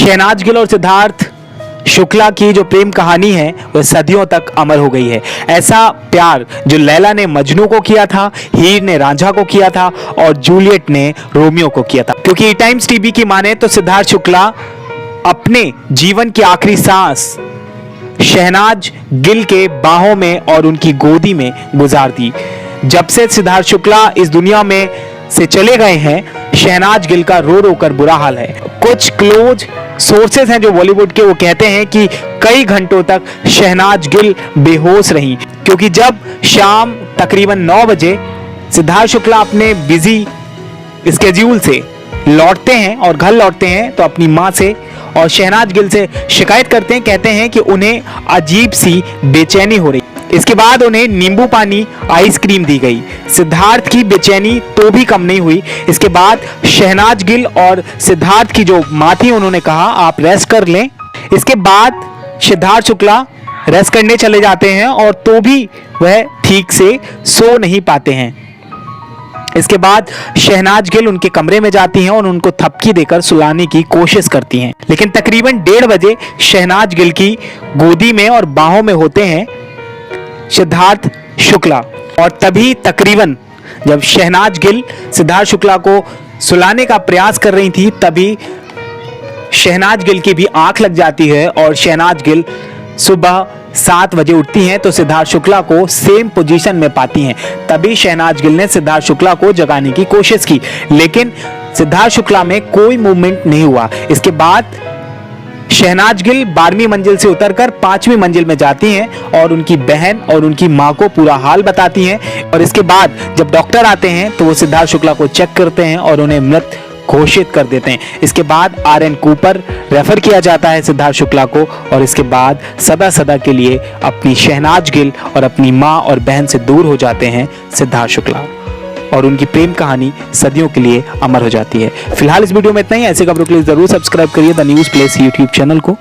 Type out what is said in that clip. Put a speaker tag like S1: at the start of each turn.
S1: शहनाज गिल और सिद्धार्थ शुक्ला की जो प्रेम कहानी है वह सदियों तक अमर हो गई है। ऐसा प्यार जो लैला ने मजनू को किया था, हीर ने रांझा को किया था और जूलियट ने रोमियो को किया था। क्योंकि ई टाइम्स टीवी की माने तो सिद्धार्थ शुक्ला अपने जीवन की आखिरी सांस शहनाज गिल के बाहों में और उनकी गोदी में गुजार दी। जब से सिद्धार्थ शुक्ला इस दुनिया में से चले गए हैं, शहनाज गिल का रो रो कर बुरा हाल है। कुछ क्लोज सोर्सेस हैं जो बॉलीवुड के, वो कहते हैं कि कई घंटों तक शहनाज गिल बेहोश रहीं, क्योंकि जब शाम तकरीबन 9 बजे सिद्धार्थ शुक्ला अपने बिजी स्केड्यूल से लौटते हैं और घर लौटते हैं तो अपनी मां से और शहनाज गिल से शिकायत करते हैं। कहते हैं कि उन्हें अजीब सी बेचैनी हो रही। इसके बाद उन्हें नींबू पानी आइसक्रीम दी गई। सिद्धार्थ की बेचैनी तो भी कम नहीं हुई। इसके बाद शहनाज गिल और सिद्धार्थ की जो मां थी उन्होंने कहा आप रेस्ट कर लें। इसके बाद सिद्धार्थ शुक्ला रेस्ट करने चले जाते हैं और तो भी वह ठीक से सो नहीं पाते हैं। इसके बाद शहनाज गिल उनके कमरे में जाती हैं और उनको थपकी देकर सुलाने की कोशिश करती हैं, लेकिन तकरीबन 1:30 बजे शहनाज गिल की गोदी में और बाहों में होते हैं सिद्धार्थ शुक्ला। और तभी तकरीबन जब शहनाज गिल सिद्धार्थ शुक्ला को सुलाने का प्रयास कर रही थी, तभी शहनाज गिल की भी आंख लग जाती है और शहनाज गिल सुबह 7 बजे उठती हैं तो सिद्धार्थ शुक्ला को सेम पोजीशन में पाती हैं। तभी शहनाज गिल ने सिद्धार्थ शुक्ला को जगाने की कोशिश की, लेकिन सिद्धार्थ शुक्ला में कोई मूवमेंट नहीं हुआ। इसके बाद शहनाज गिल 12वीं मंजिल से उतरकर 5वीं मंजिल में जाती हैं और उनकी बहन और उनकी मां को पूरा हाल बताती हैं। और इसके बाद जब डॉक्टर आते हैं तो वो सिद्धार्थ शुक्ला को चेक करते हैं और उन्हें मृत घोषित कर देते हैं। इसके बाद RN कूपर रेफर किया जाता है सिद्धार्थ शुक्ला को और इसके बाद सदा सदा के लिए अपनी शहनाज गिल और अपनी मां और बहन से दूर हो जाते हैं सिद्धार्थ शुक्ला और उनकी प्रेम कहानी सदियों के लिए अमर हो जाती है। फिलहाल इस वीडियो में इतना ही। ऐसे खबरों के लिए जरूर सब्सक्राइब करिए the news place YouTube channel को।